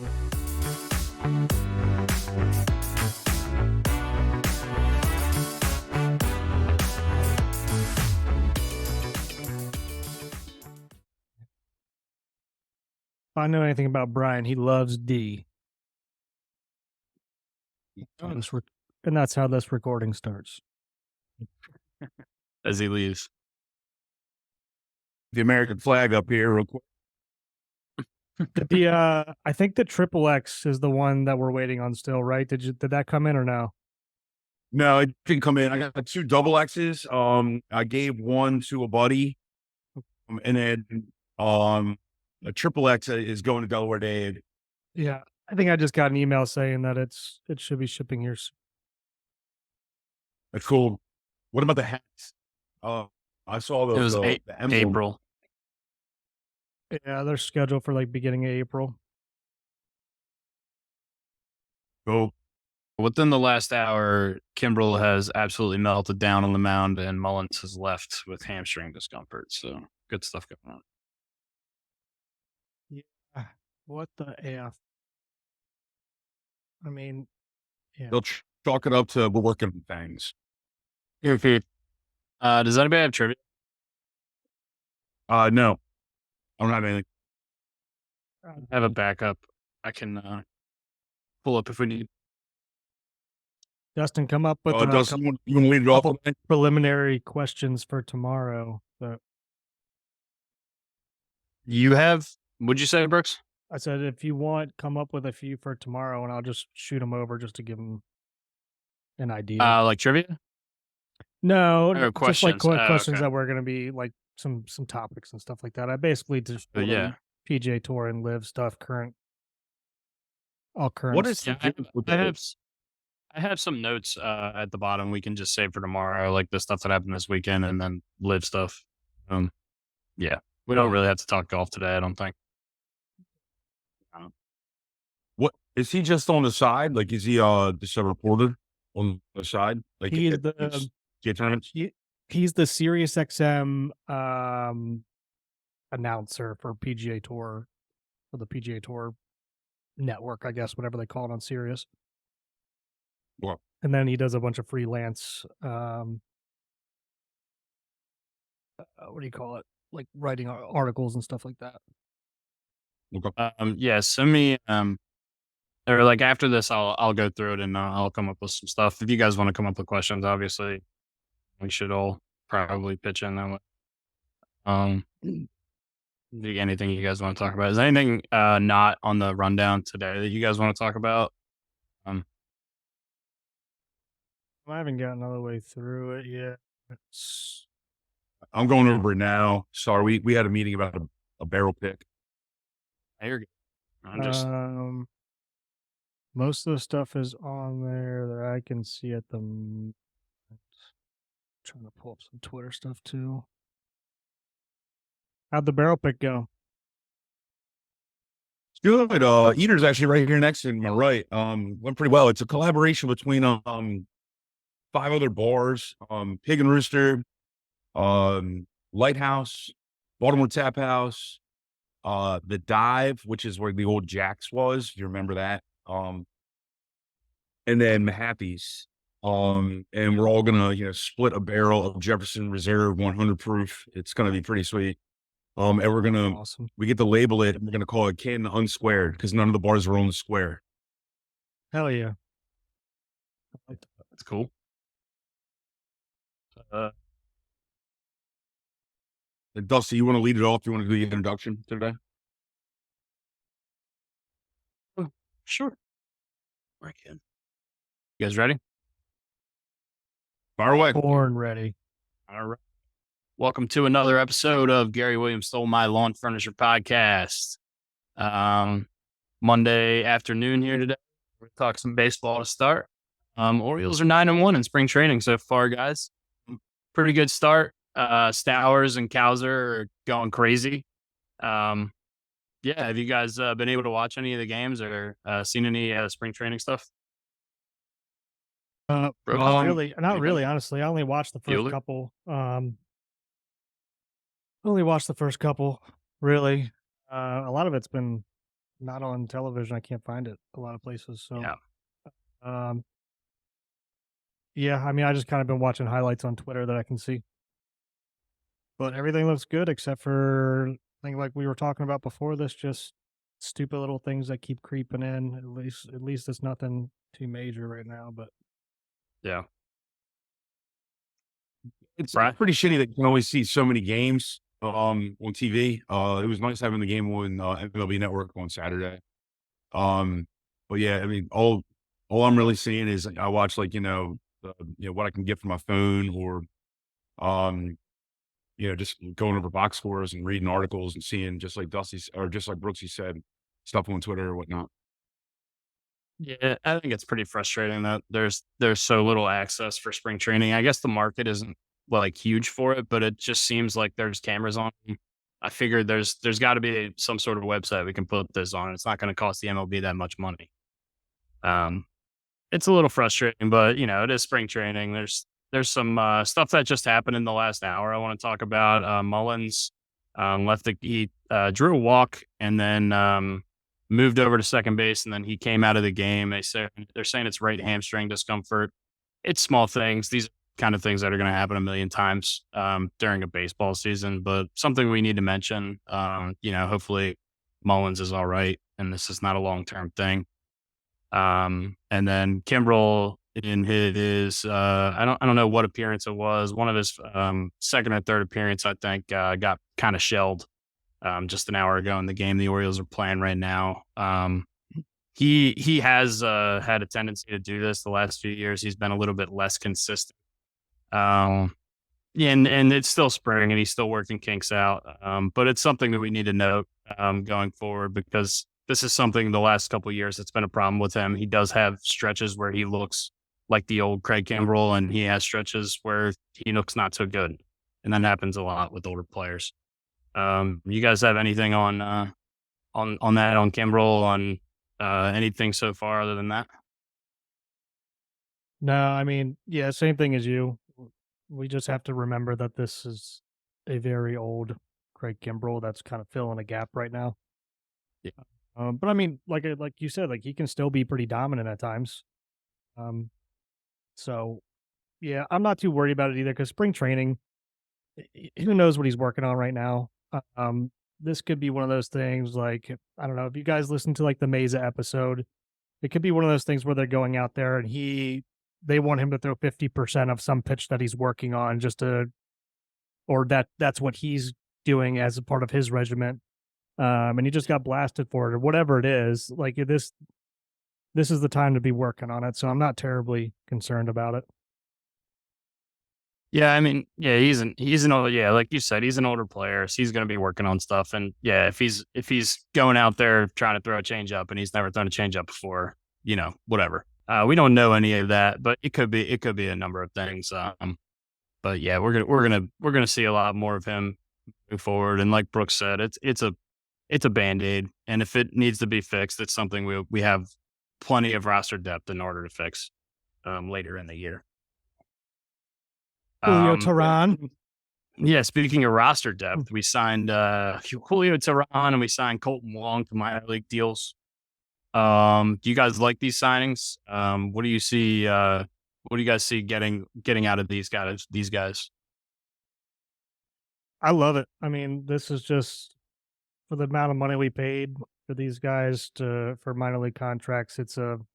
If I know anything about Brian, he loves D. And that's how this recording starts. As he leaves. The American flag up here real quick. I think the triple X is the one that we're waiting on still, right? Did that come in or no? No, it didn't come in. I got 2 double X's. I gave one to a buddy, and then a triple X is going to Delaware Day. Yeah, I think I just got an email saying that it should be shipping here soon. That's cool. What about the hats? I saw It was the emblem. April. Yeah, they're scheduled for like beginning of April. Cool. Within the last hour, Kimbrel has absolutely melted down on the mound, and Mullins has left with hamstring discomfort. So good stuff going on. Yeah, what the F? I mean, yeah. They'll chalk it up to we're working on things. Does anybody have trivia? No, I don't have anything. I have a backup. I can pull up if we need. Justin, come up with Dustin, you want to lead it off? Preliminary questions for tomorrow. You have? What'd you say, Brooks? I said, if you want, come up with a few for tomorrow, and I'll just shoot them over just to give them an idea. Like trivia? No, Or just like questions okay. that were going to be like some topics and stuff like that. I basically just PGA Tour and live stuff, all current. What is? I have some notes at the bottom we can just save for tomorrow, like the stuff that happened this weekend, and then live stuff. Yeah, we don't really have to talk golf today, I don't think. What is he just on the side? Like, is he just a reporter on the side? Like, he's the Sirius XM announcer for PGA Tour, for the PGA Tour network, I guess, whatever they call it on Sirius. Wow. And then he does a bunch of freelance, what do you call it? Like writing articles and stuff like that. Okay. Yeah, send me, or like after this, I'll go through it and I'll come up with some stuff. If you guys want to come up with questions, obviously, we should all probably pitch in that way. Anything you guys want to talk about? Is anything not on the rundown today that you guys want to talk about? I haven't gotten all the way through it yet. I'm going over it now. Sorry, we had a meeting about a barrel pick. You're good. I'm just most of the stuff is on there that I can see at the moment. Trying to pull up some Twitter stuff too. How'd the barrel pick go? It's good. Eater's actually right here next to my right. Went pretty well. It's a collaboration between 5 other bars, Pig and Rooster, Lighthouse, Baltimore Tap House, the Dive, which is where the old Jack's was. You remember that? And then Happy's. And we're all gonna, split a barrel of Jefferson Reserve 100 proof. It's gonna be pretty sweet. And we're gonna we get to label it, and we're gonna call it Canton Unsquared because none of the bars are on the square. Hell yeah, that's cool. Dusty, you want to lead it off? You want to do the introduction today? Sure. I can. You guys ready? Fire away. Born ready. All right. Welcome to another episode of Gary Williams Stole My Lawn Furniture podcast. Monday afternoon here today. We're going to talk some baseball to start. Orioles are 9-1 in spring training so far, guys. Pretty good start. Stowers and Kowser are going crazy. Have you guys been able to watch any of the games or seen any spring training stuff? Not really, honestly. I only watched the first couple. Really. A lot of it's been not on television. I can't find it a lot of places. So, Yeah. Yeah, I mean, I just kind of been watching highlights on Twitter that I can see. But everything looks good except for, I think, like we were talking about before this, just stupid little things that keep creeping in. At least it's nothing too major right now. But Yeah. It's Right. pretty shitty that you can always see so many games on TV. It was nice having the game on MLB Network on Saturday. But yeah, I mean, all I'm really seeing is I watch like what I can get from my phone or um just going over box scores and reading articles and seeing just like just like Brooksy said, stuff on Twitter or whatnot. Yeah, I think it's pretty frustrating that there's so little access for spring training. I guess the market isn't like huge for it, but it just seems like there's cameras on. I figured there's got to be some sort of website we can put this on. It's not going to cost the MLB that much money. Um, it's a little frustrating, but it is spring training. There's some stuff that just happened in the last hour I want to talk about. Mullins he drew a walk and then moved over to second base, and then he came out of the game. They're saying it's right hamstring discomfort. It's small things. These are kind of things that are going to happen a million times during a baseball season, but something we need to mention. Hopefully Mullins is all right, and this is not a long term thing. And then Kimbrel in his I don't know what appearance it was. One of his second or third appearance, I think, got kind of shelled just an hour ago in the game the Orioles are playing right now. He has had a tendency to do this the last few years. He's been a little bit less consistent. Yeah, and it's still spring and he's still working kinks out. But it's something that we need to note going forward because this is something the last couple of years that's been a problem with him. He does have stretches where he looks like the old Craig Kimbrel, and he has stretches where he looks not so good. And that happens a lot with older players. You guys have anything on that, on Kimbrel, on anything so far other than that? no, I mean, yeah, same thing as you. We just have to remember that this is a very old Craig Kimbrel that's kind of filling a gap right now. Yeah. But I mean, like you said, like he can still be pretty dominant at times. So yeah, I'm not too worried about it either because spring training, who knows what he's working on right now. This could be one of those things like, I don't know, if you guys listen to like the Mesa episode, it could be one of those things where they're going out there and they want him to throw 50% of some pitch that he's working on or that's what he's doing as a part of his regiment. And he just got blasted for it or whatever it is. Like this is the time to be working on it. So I'm not terribly concerned about it. Yeah, I mean, yeah, he's an older, yeah, like you said, he's an older player, so he's going to be working on stuff. And yeah, if he's going out there trying to throw a change up and he's never thrown a change up before, whatever. We don't know any of that, but it could be a number of things. But yeah, we're gonna see a lot more of him move forward. And like Brooks said, it's a Band-Aid, and if it needs to be fixed, it's something we have plenty of roster depth in order to fix later in the year. Julio Teheran. Yeah, speaking of roster depth, we signed Julio Teheran and we signed Colton Wong to minor league deals. Do you guys like these signings? What do you see? What do you guys see getting out of these guys? I love it. I mean, this is just for the amount of money we paid for these guys for minor league contracts. It's kind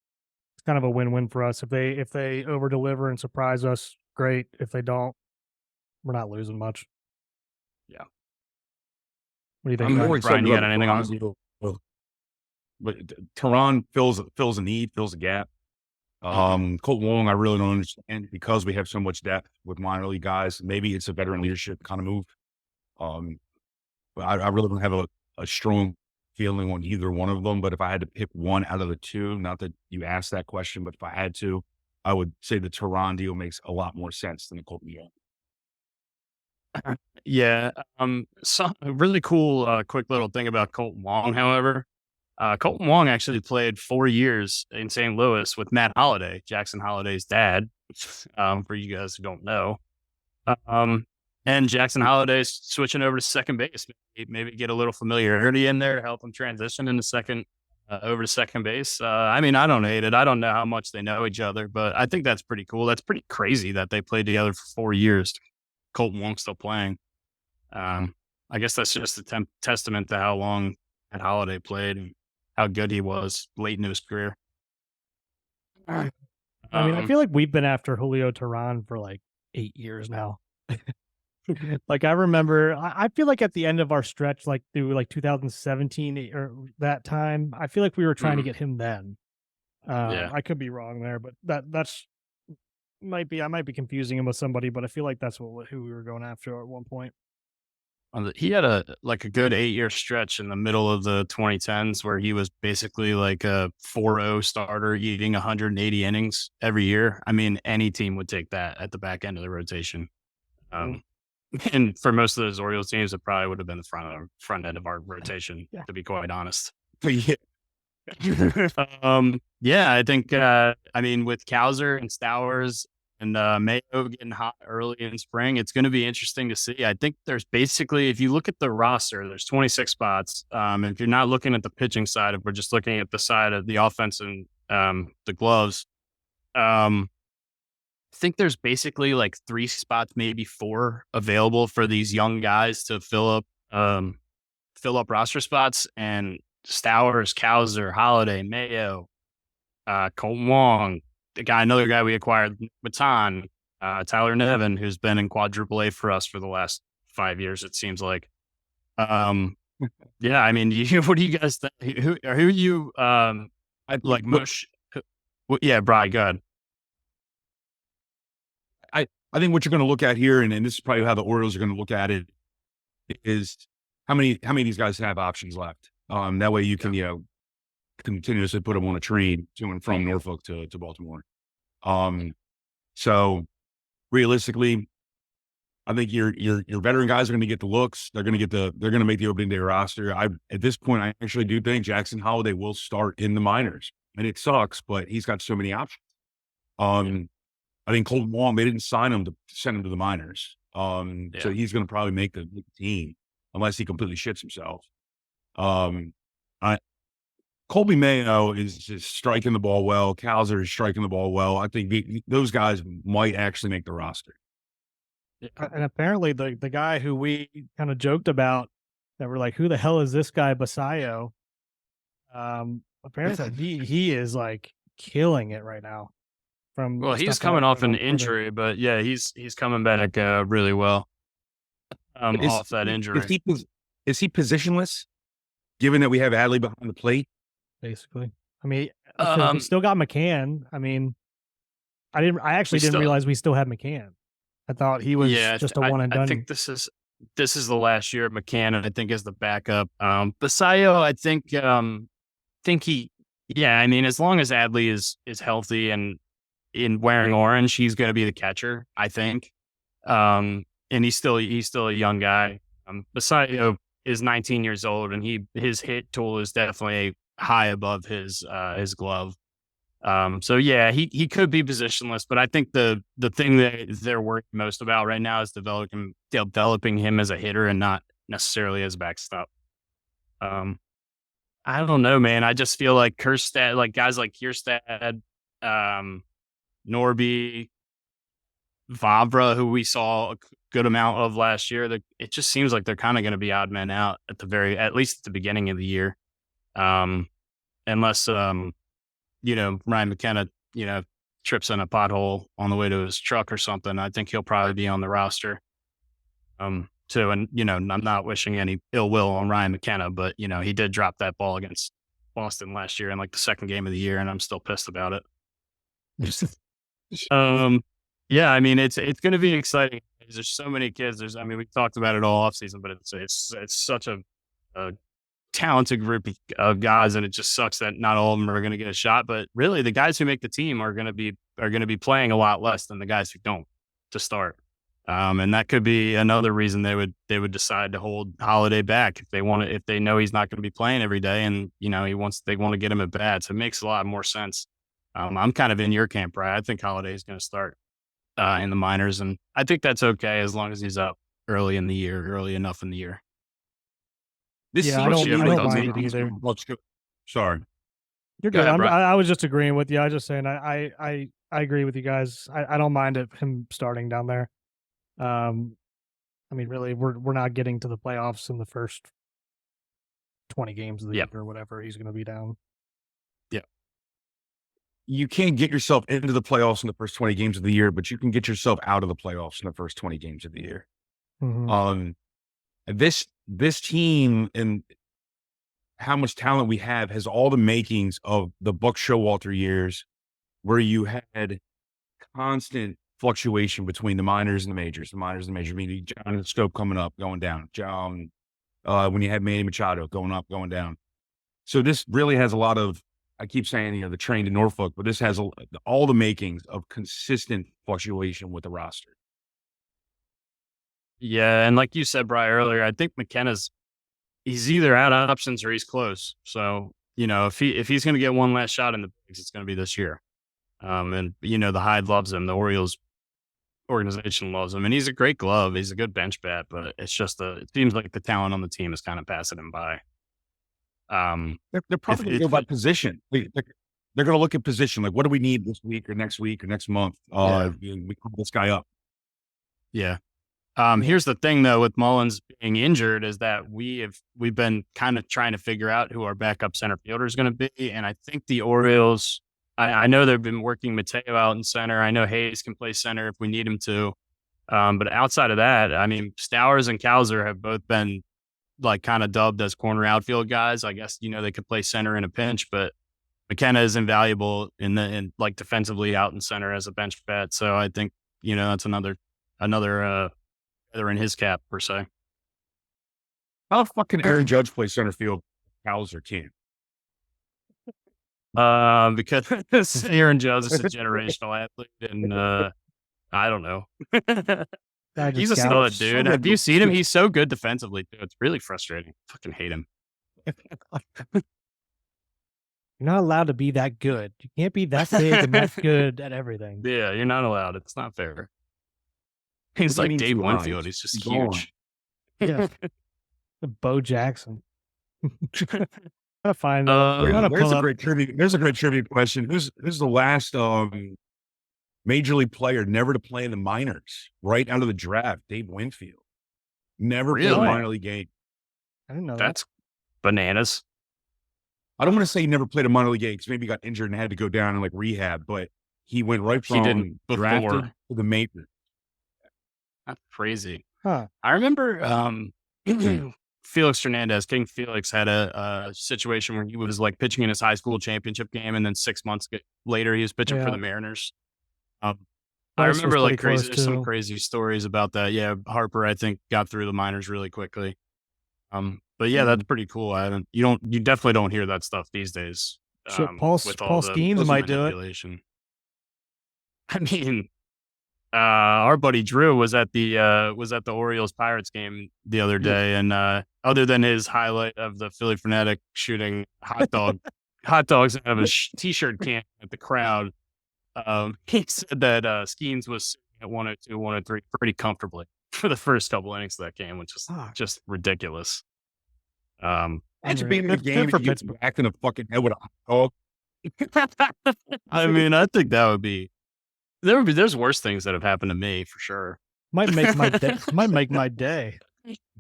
of a win-win for us. If they over deliver and surprise us, great. If they don't, we're not losing much. Yeah. What do you think? I'm more excited Brian, you got about anything on Tehran, but Tehran fills a need, fills a gap. Colton Wong, I really don't understand because we have so much depth with minor league guys. Maybe it's a veteran leadership kind of move. But I really don't have a strong feeling on either one of them. But if I had to pick one out of the two, not that you asked that question, but if I had to, I would say the Tehran deal makes a lot more sense than the Colton Wong. Yeah. So a really cool, quick little thing about Colton Wong, however. Colton Wong actually played 4 years in St. Louis with Matt Holliday, Jackson Holliday's dad, for you guys who don't know. And Jackson Holliday's switching over to second base. Maybe get a little familiarity in there to help him transition into second over to second base. I mean, I don't hate it. I don't know how much they know each other, but I think that's pretty cool. That's pretty crazy that they played together for 4 years. Colton Wong's still playing. I guess that's just a testament to how long that Holiday played and how good he was late in his career. I mean, I feel like we've been after Julio Tehran for like 8 years now. Like I remember, I feel like at the end of our stretch, like through like 2017 or that time, I feel like we were trying to get him then. Yeah. I could be wrong there, but that's I might be confusing him with somebody, but I feel like that's who we were going after at one point. He had a good 8-year stretch in the middle of the 2010s where he was basically like a 4-0 starter eating 180 innings every year. I mean, any team would take that at the back end of the rotation. And for most of those Orioles teams, it probably would have been the front end of our rotation, to be quite honest. Yeah. Yeah, I think, I mean, with Kowser and Stowers and Mayo getting hot early in spring, it's going to be interesting to see. I think there's basically, if you look at the roster, there's 26 spots. If you're not looking at the pitching side, if we're just looking at the side of the offense and the gloves, I think there's basically like 3 spots, maybe 4 available for these young guys to fill up roster spots. And Stowers, Kowser, Holiday, Mayo, Colton Wong, another guy we acquired, Matan, Tyler Nevin, who's been in quadruple A for us for the last 5 years, it seems like. Yeah, I mean, what do you guys think? Who you like Mush? Yeah, Brian, go ahead. I think what you're going to look at here, and this is probably how the Orioles are going to look at it, is how many of these guys have options left. That way you can, continuously put them on a train to and from Norfolk to Baltimore. So realistically, I think your veteran guys are going to get the looks. They're going to make the opening day roster. At this point, I actually do think Jackson Holiday will start in the minors, and it sucks, but he's got so many options. I think Colton Wong, they didn't sign him to send him to the minors. So he's going to probably make the team unless he completely shits himself. Colby Mayo is just striking the ball well. Kowser is striking the ball well. I think those guys might actually make the roster. And apparently the guy who we kind of joked about that we're like, who the hell is this guy Basayo? Apparently he is like killing it right now. Well, he's coming off an injury, but yeah, he's coming back really well off that injury. Is he positionless? Given that we have Adley behind the plate, basically. I mean, we still got McCann. I mean, I actually didn't realize we still had McCann. I thought he was just a one and done. I think this is the last year of McCann, and I think as the backup. Basayo, I think he, I mean, as long as Adley is healthy and in wearing orange, he's going to be the catcher, I think. And he's still a young guy. Basayo is 19 years old, and his hit tool is definitely high above his glove. So yeah, he could be positionless, but I think the thing that they're worried most about right now is developing him as a hitter and not necessarily as a backstop. I don't know, man. I just feel like Kjerstad, like guys like Kjerstad, Norby, Vavra, who we saw a good amount of last year, it just seems like they're kind of going to be odd men out at least at the beginning of the year. Unless, Ryan McKenna, trips in a pothole on the way to his truck or something, I think he'll probably be on the roster. Too. And, I'm not wishing any ill will on Ryan McKenna, but, he did drop that ball against Boston last year in like the second game of the year, and I'm still pissed about it. Yeah, I mean, it's going to be exciting. There's so many kids. We talked about it all offseason, but it's such a talented group of guys, and it just sucks that not all of them are going to get a shot. But really, the guys who make the team are going to be playing a lot less than the guys who don't to start. And that could be another reason they would decide to hold Holiday back if they know he's not going to be playing every day, and they want to get him at bats. It makes a lot more sense. I'm kind of in your camp, Brad. I think Holiday is going to start in the minors, and I think that's okay as long as he's up early enough in the year. I don't mind it either. Sorry. You're Go good. ahead, bro. I was just agreeing with you. I was just saying I agree with you guys. I don't mind him starting down there. I mean, really, we're not getting to the playoffs in the first 20 games of the year or whatever. He's going to be down. Yeah. You can't get yourself into the playoffs in the first 20 games of the year, but you can get yourself out of the playoffs in the first 20 games of the year. Mm-hmm. This team and how much talent we have has all the makings of the Buck Showalter years, where you had constant fluctuation between the minors and the majors. The minors and the majors, meaning John Scope coming up, going down. John, when you had Manny Machado going up, going down. So this really has a lot of, I keep saying, the train to Norfolk, but this has all the makings of consistent fluctuation with the roster. Yeah, and like you said, Bri, earlier, I think he's either out of options or he's close. So, if he's going to get one last shot in the bigs, it's going to be this year. And the Hyde loves him. The Orioles organization loves him, and he's a great glove. He's a good bench bat, but it's just it seems like the talent on the team is kind of passing him by. They're probably going to go by position. They're going to look at position. Like, what do we need this week or next month? We call this guy up. Yeah. Here's the thing though, with Mullins being injured, is that we've been kind of trying to figure out who our backup center fielder is going to be. And I think the Orioles, I know they've been working Mateo out in center. I know Hayes can play center if we need him to. But outside of that, I mean, Stowers and Cowser have both been like kind of dubbed as corner outfield guys. I guess, they could play center in a pinch, but McKenna is invaluable in like defensively out in center as a bench bat. So I think, that's another feather in his cap per se. How fucking Aaron Judge plays center field? Cowser can't. Because Aaron Judge is a generational athlete, and I don't know. He's a solid dude. Have you seen him? He's so good defensively too. It's really frustrating. Fucking hate him. You're not allowed to be that good. You can't be that big and that good at everything. Yeah, you're not allowed. It's not fair. He's like Dave Winfield. He's just huge. Yeah. Bo Jackson. Gotta find there's a great trivia question. Who's the last major league player never to play in the minors right out of the draft? Dave Winfield. Never played a minor league game. I didn't know that's bananas. I don't want to say he never played a minor league game because maybe he got injured and had to go down and like rehab, but he went right from drafted to the major. That's crazy. Huh. I remember Felix Hernandez, King Felix, had a situation where he was like pitching in his high school championship game, and then 6 months later he was pitching for the Mariners. I remember like some crazy stories about that. Yeah, Harper, I think, got through the minors really quickly. But yeah, that's pretty cool. You definitely don't hear that stuff these days. Paul Skeens might do it. I mean, our buddy Drew was at the Orioles Pirates game the other day, and other than his highlight of the Philly Fanatic shooting hot dogs out of a t-shirt can at the crowd, he said that Skeens was at 102, 103 pretty comfortably for the first couple innings of that game, which is just ridiculous. Imagine being in a game and you back in the fucking head with a hot dog. I mean, I think that would be. There's worse things that have happened to me for sure. Might make my day. Might make my day.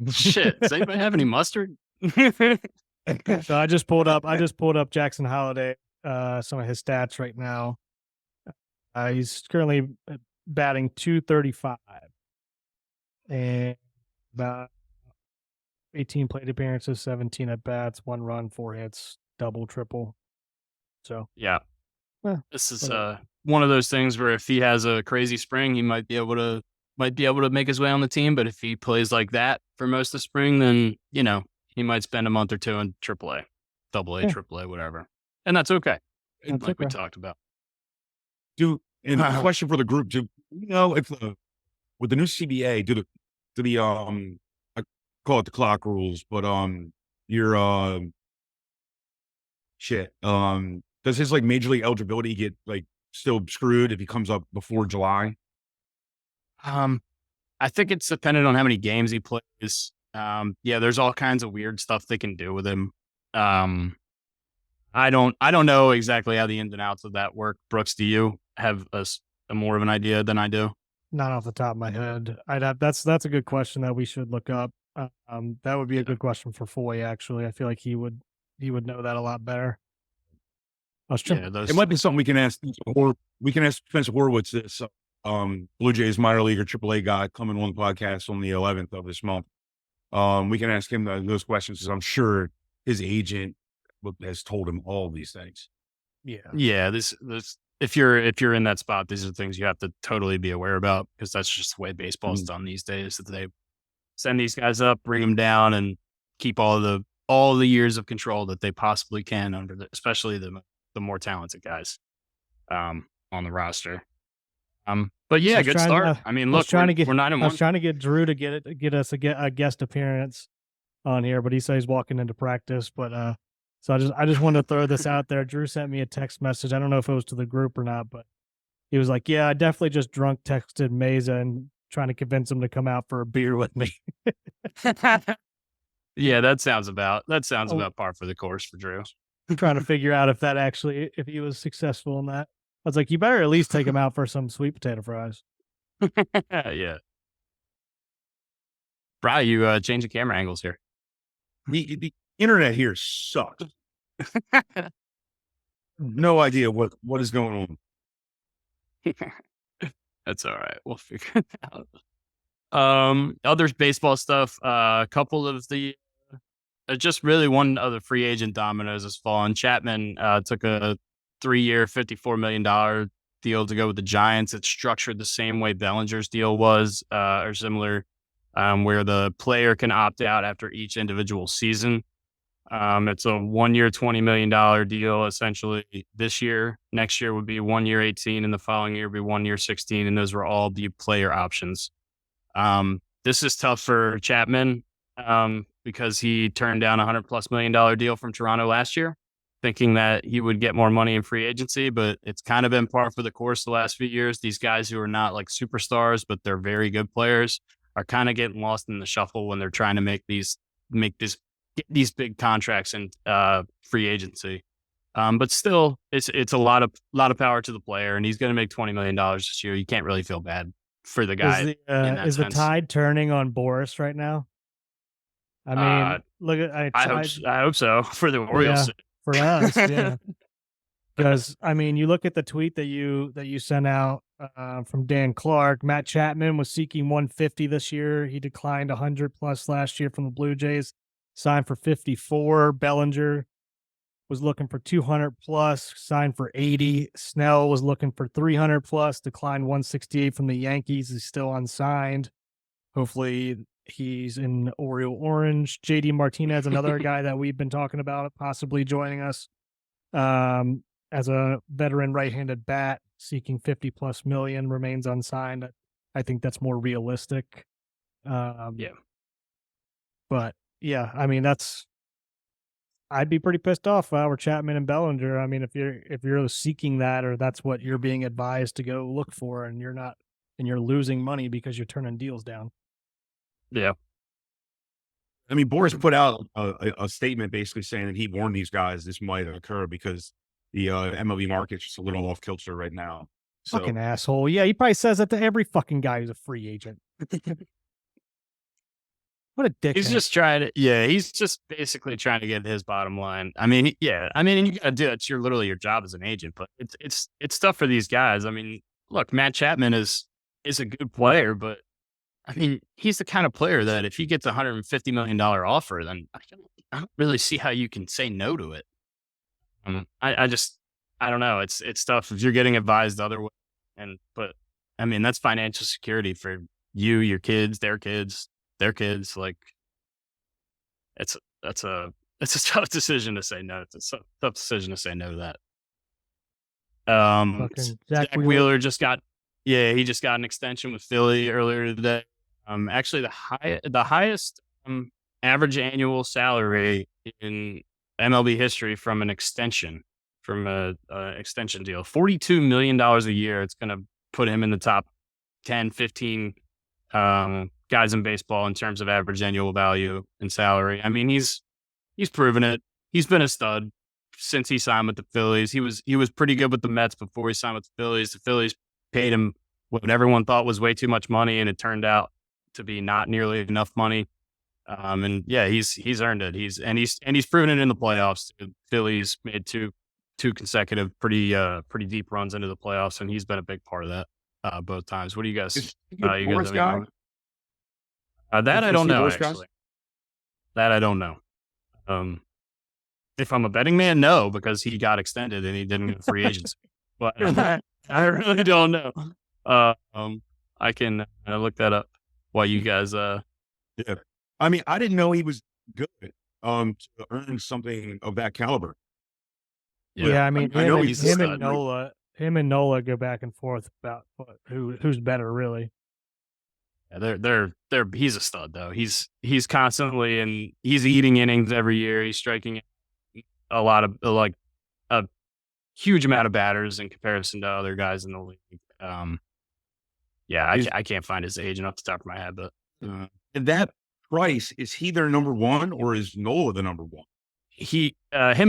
Shit. Does anybody have any mustard? So I just pulled up Jackson Holliday, some of his stats right now. He's currently batting .235 and about 18 plate appearances, 17 at bats, 1 run, 4 hits, double, triple. So yeah, this is one of those things where if he has a crazy spring, he might be able to make his way on the team. But if he plays like that for most of spring, then he might spend a month or two in AAA, AA, AAA, whatever, and that's okay. We talked about. And a question for the group: if with the new CBA, do the I call it the clock rules, but your does his like major league eligibility get like still screwed if he comes up before July? I think it's dependent on how many games he plays. There's all kinds of weird stuff they can do with him. I don't know exactly how the ins and outs of that work. Brooks, do you have a more of an idea than I do? Not off the top of my head. I'd have that's a good question that we should look up. That would be a Yeah. good question for Foy. Actually, I feel like he would know that a lot better. I was trying. Yeah, It might be something we can ask, or we can ask Spencer Horwitz this. Blue Jays minor league or AAA guy coming on the podcast on the 11th of this month. We can ask him those questions because I'm sure his agent has told him all these things. Yeah. This if you're in that spot, these are things you have to totally be aware about because that's just the way baseball's done these days. That they send these guys up, bring them down, and keep all the years of control that they possibly can under especially the more talented guys on the roster. But yeah, good start. I mean, look, we're 9-1. I was trying to get Drew to get us a guest appearance on here, but he said he's walking into practice. But so I just wanted to throw this out there. Drew sent me a text message. I don't know if it was to the group or not, but he was like, "Yeah, I definitely just drunk texted Mesa and trying to convince him to come out for a beer with me." Yeah, that sounds about par for the course for Drew. I'm trying to figure out if he was successful in that. I was like, you better at least take him out for some sweet potato fries. Yeah. Brian, you changing camera angles here. The internet here sucks. No idea what is going on. That's all right. We'll figure it out. Other baseball stuff. A couple of the just really one other free agent dominoes has fallen. Chapman took a 3-year, $54 million deal to go with the Giants. It's structured the same way Bellinger's deal was, or similar, where the player can opt out after each individual season. It's a 1-year, $20 million deal, essentially. This year, next year would be 1 year 18, and the following year would be 1 year 16, and those were all the player options. This is tough for Chapman because he turned down a $100+ million deal from Toronto last year, thinking that he would get more money in free agency, but it's kind of been par for the course the last few years. These guys who are not like superstars, but they're very good players, are kind of getting lost in the shuffle when they're trying to get these big contracts in free agency. But still, it's a lot of power to the player, and he's going to make $20 million this year. You can't really feel bad for the guy. Is the tide turning on Boris right now? I mean, look at I hope so for the Orioles. Yeah, for us, yeah. Because I mean, you look at the tweet that you sent out from Dan Clark. Matt Chapman was seeking 150 this year. He declined 100+ last year from the Blue Jays. Signed for 54. Bellinger was looking for 200+, signed for 80. Snell was looking for 300+, declined 168 from the Yankees. He's still unsigned. Hopefully he's in Oriole Orange. JD Martinez, another guy that we've been talking about possibly joining us as a veteran right-handed bat, seeking 50+ million, remains unsigned. I think that's more realistic. Yeah. But yeah, I mean, I'd be pretty pissed off if I were Chapman and Bellinger. I mean, if you're seeking that, or that's what you're being advised to go look for, and you're losing money because you're turning deals down. Yeah. I mean, Boris put out a statement basically saying that he warned these guys this might occur because the MLB market's just a little off kilter right now. So, fucking asshole. Yeah, he probably says that to every fucking guy who's a free agent. What a dick. He's just trying to, he's just basically trying to get his bottom line. I mean, and you gotta do it. It's literally your job as an agent, but it's tough for these guys. I mean, look, Matt Chapman is a good player, but I mean, he's the kind of player that if he gets a $150 million offer, then I don't really see how you can say no to it. I don't know. It's tough if you're getting advised the other way. But I mean, that's financial security for you, your kids, their kids. Like it's a tough decision to say no. It's a tough decision to say no to that. Zach Wheeler just got an extension with Philly earlier today. Actually the highest average annual salary in MLB history from an extension deal, $42 million a year. It's going to put him in the top 10, 15 guys in baseball in terms of average annual value and salary. I mean, he's proven it. He's been a stud since he signed with the Phillies. He was pretty good with the Mets before he signed with the Phillies. The Phillies paid him what everyone thought was way too much money, and it turned out to be not nearly enough money. And yeah, he's earned it. He's proven it in the playoffs. The Phillies made two consecutive pretty deep runs into the playoffs, and he's been a big part of that both times. What do you guys? Is he You a guys Boris have guy? any that I Is don't he a know Boris guy? actually. That I don't know. If I'm a betting man, no, because he got extended and he didn't get free agency. But I really don't know. I can look that up while you guys. Yeah, I mean, I didn't know he was good. To earn something of that caliber. Yeah, I mean, I know he's a him and stud. Him and Nola go back and forth about who's better, really. Yeah, he's a stud though. He's constantly and he's eating innings every year. He's striking a lot of like a huge amount of batters in comparison to other guys in the league. Yeah, I can't find his age off the top of my head, but At that price, is he their number one or is Nola the number one? Him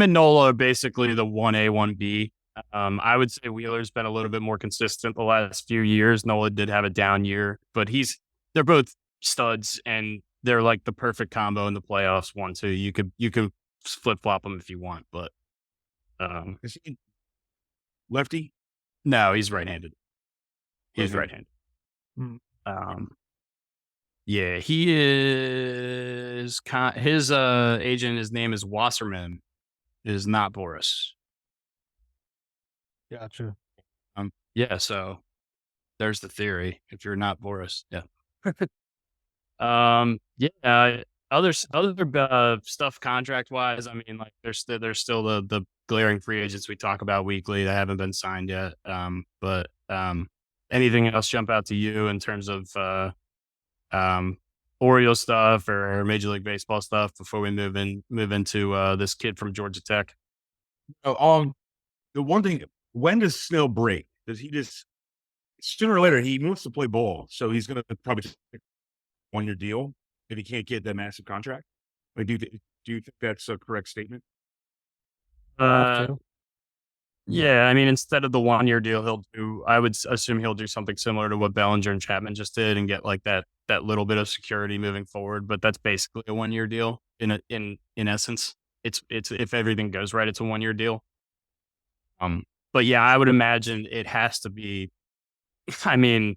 and Nola are basically the 1A, 1B. I would say Wheeler's been a little bit more consistent the last few years. Nola did have a down year, but they're both studs and they're like the perfect combo in the playoffs. 1-2. You could flip flop them if you want, but Is he lefty? no, he's right-handed. He's Okay. right-handed. Hmm. Yeah, he is. His agent, his name is Wasserman. It is not Boris. Gotcha. Yeah, so there's the theory. If you're not Boris, yeah. Yeah. Other stuff contract wise. I mean, like there's still the glaring free agents we talk about weekly that haven't been signed yet. But anything else jump out to you in terms of Orioles stuff or Major League Baseball stuff before we move into this kid from Georgia Tech? The one thing, when does Snell break? Does he just sooner or later he wants to play ball, so he's going to probably take a 1-year deal if he can't get that massive contract? Like, do you think that's a correct statement? Have to. Yeah, I mean, instead of the 1-year deal, I would assume he'll do something similar to what Bellinger and Chapman just did and get like that little bit of security moving forward. But that's basically a 1-year deal in essence. It's if everything goes right, it's a 1-year deal. But yeah, I would imagine it has to be. I mean,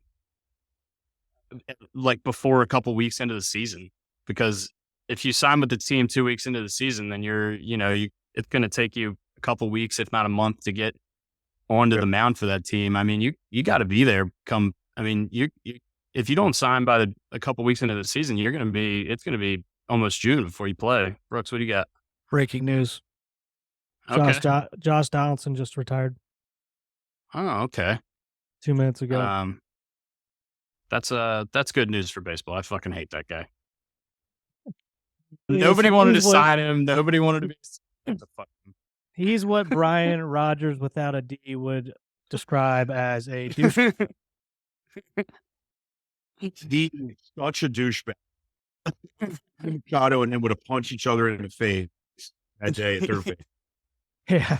like before a couple weeks into the season, because if you sign with the team 2 weeks into the season, then it's going to take you a couple weeks, if not a month, to get onto the mound for that team. I mean, you got to be there. If you don't sign by a couple weeks into the season, it's going to be almost June before you play. Brooks, what do you got? Breaking news. Okay. Josh Donaldson just retired Oh, okay. 2 minutes ago. That's good news for baseball. I fucking hate that guy. Nobody wanted to sign him. Nobody wanted to be. He's what Brian Rogers without a D would describe as a douche. He's such a douchebag. Machado and him would have punched each other in the face that day at third base. Yeah.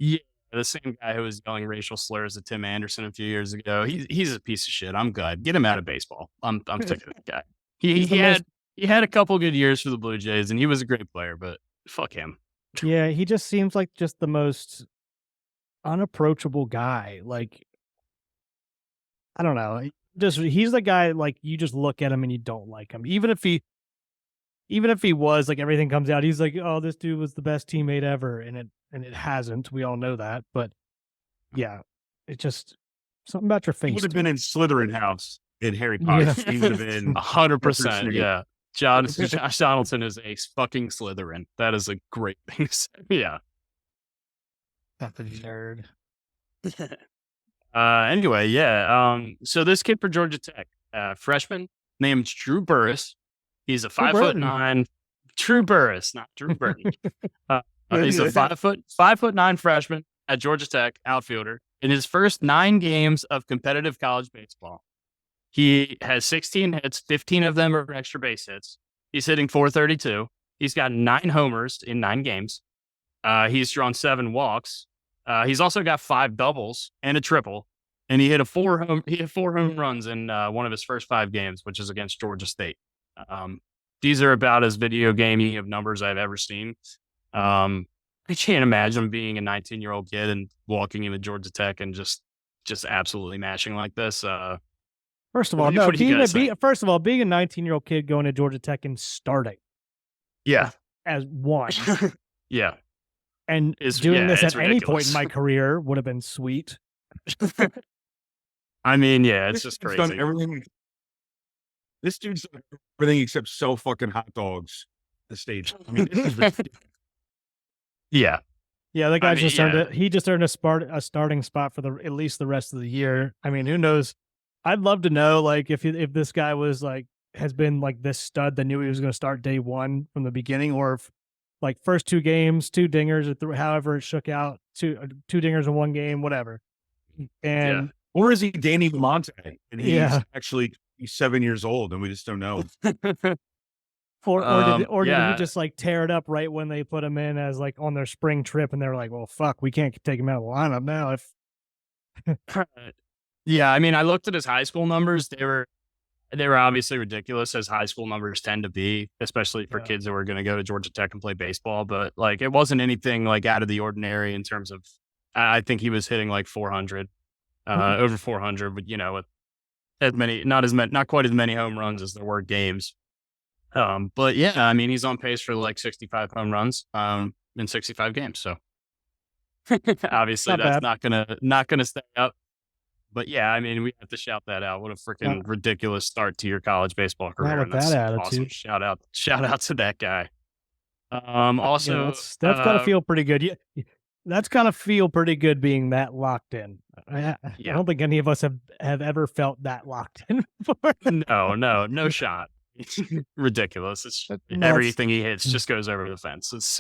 Yeah, the same guy who was yelling racial slurs at Tim Anderson a few years ago. He's a piece of shit. I'm glad. Get him out of baseball. I'm sick of that guy. He had a couple good years for the Blue Jays, and he was a great player, but fuck him. Yeah, he just seems like just the most unapproachable guy. Like, I don't know. He's the guy, like, you just look at him and you don't like him. Even if he was, like, everything comes out, he's like, oh, this dude was the best teammate ever. And it hasn't. We all know that. But yeah, it just something about your face. He would have been in Slytherin house in Harry Potter. Yeah. He would have been 100%. Yeah. Josh Donaldson is a fucking Slytherin. That is a great thing to say. Yeah. Fucking nerd. Anyway, yeah. So this kid for Georgia Tech, freshman named Drew Burris. He's a 5'9". Drew Burris, not Drew Burton. He's a 5'9" freshman at Georgia Tech, outfielder. In his first 9 games of competitive college baseball, he has 16 hits, 15 of them are extra base hits. He's hitting .432. He's got 9 homers in 9 games. He's drawn 7 walks. He's also got 5 doubles and a triple, and he hit 4 home runs in one of his first 5 games, which is against Georgia State. These are about as video gamey of numbers I've ever seen. I can't imagine being a 19-year-old kid and walking into Georgia Tech and just absolutely mashing like this. First of all, no. First of all, being a 19-year-old kid going to Georgia Tech and starting, yeah, as one, yeah, and doing this at ridiculous. any point in my career would have been sweet. I mean, yeah, it's just crazy. Done everything. This dude's done everything except sell fucking hot dogs. The stage. I mean, this is ridiculous. Yeah. Yeah, the guy just earned it. He just earned a starting spot for at least the rest of the year. I mean, who knows? I'd love to know, like, if this guy was like has been like this stud that knew he was going to start day one from the beginning, or if like first 2 games, 2 dingers, or however it shook out, 2 dingers in 1 game, whatever. And or is he Danny Lamonte? And he's 7 years old, and we just don't know. Or did he just like tear it up right when they put him in as like on their spring trip, and they're like, well, fuck, we can't take him out of the lineup now. Yeah, I mean, I looked at his high school numbers. They were obviously ridiculous, as high school numbers tend to be, especially for kids that were going to go to Georgia Tech and play baseball. But like, it wasn't anything like out of the ordinary in terms of. I think he was hitting like 400, over 400, but with not quite as many home runs as there were games. But yeah, I mean, he's on pace for like 65 home runs in 65 games. So obviously that's not gonna stay up. But yeah, I mean, we have to shout that out. What a freaking ridiculous start to your college baseball career. Not with that attitude. Awesome. Shout out to that guy. Also, that's gotta feel pretty good. Yeah, that's gotta feel pretty good being that locked in. I don't think any of us have ever felt that locked in before. No shot. Ridiculous. It's everything he hits just goes over the fence. It's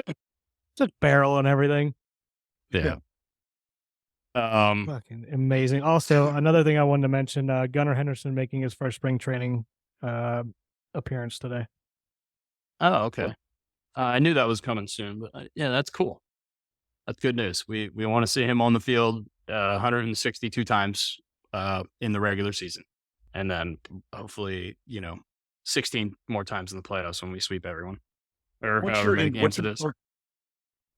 just barrel and everything. Yeah. Fucking amazing. Also, another thing I wanted to mention, Gunnar Henderson making his first spring training appearance today. Oh, okay. I knew that was coming soon, but yeah, that's cool. That's good news. We want to see him on the field 162 times in the regular season, and then hopefully 16 more times in the playoffs when we sweep everyone, or however many games it is.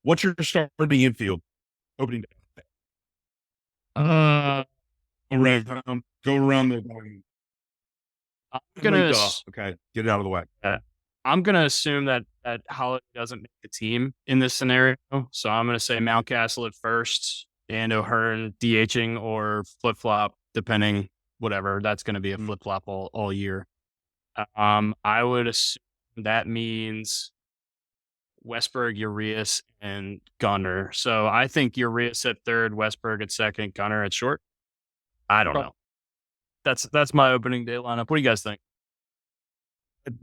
What's your start for the infield opening day? Go around the. I'm gonna okay, get it out of the way. I'm gonna assume that Holiday doesn't make the team in this scenario, so I'm gonna say Mountcastle at first and O'Hearn DHing or flip flop, depending. Whatever, that's gonna be a flip flop all year. I would assume that means Westberg, Urias, and Gunnar. So I think Urias at third, Westberg at second, Gunnar at short. I don't know. That's my opening day lineup. What do you guys think?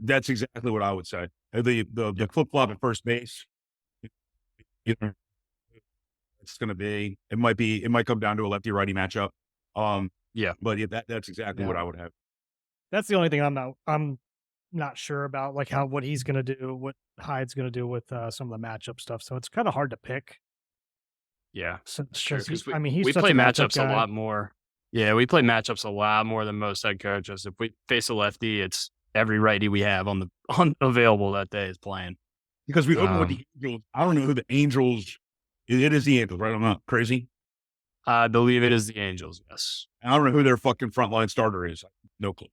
That's exactly what I would say. The flip flop at first base. It's going to be. It might come down to a lefty righty matchup. But that's exactly what I would have. That's the only thing I'm not sure about, like what he's going to do, what Hyde's going to do with some of the matchup stuff. So it's kind of hard to pick. Yeah, sure. We play matchups a lot more. Yeah, we play matchups a lot more than most head coaches. If we face a lefty, it's every righty we have on available that day is playing. Because we open with the Angels. I don't know who the Angels. It is the Angels, right? I'm not crazy. I believe it is the Angels. Yes. I don't know who their fucking frontline starter is. No clue.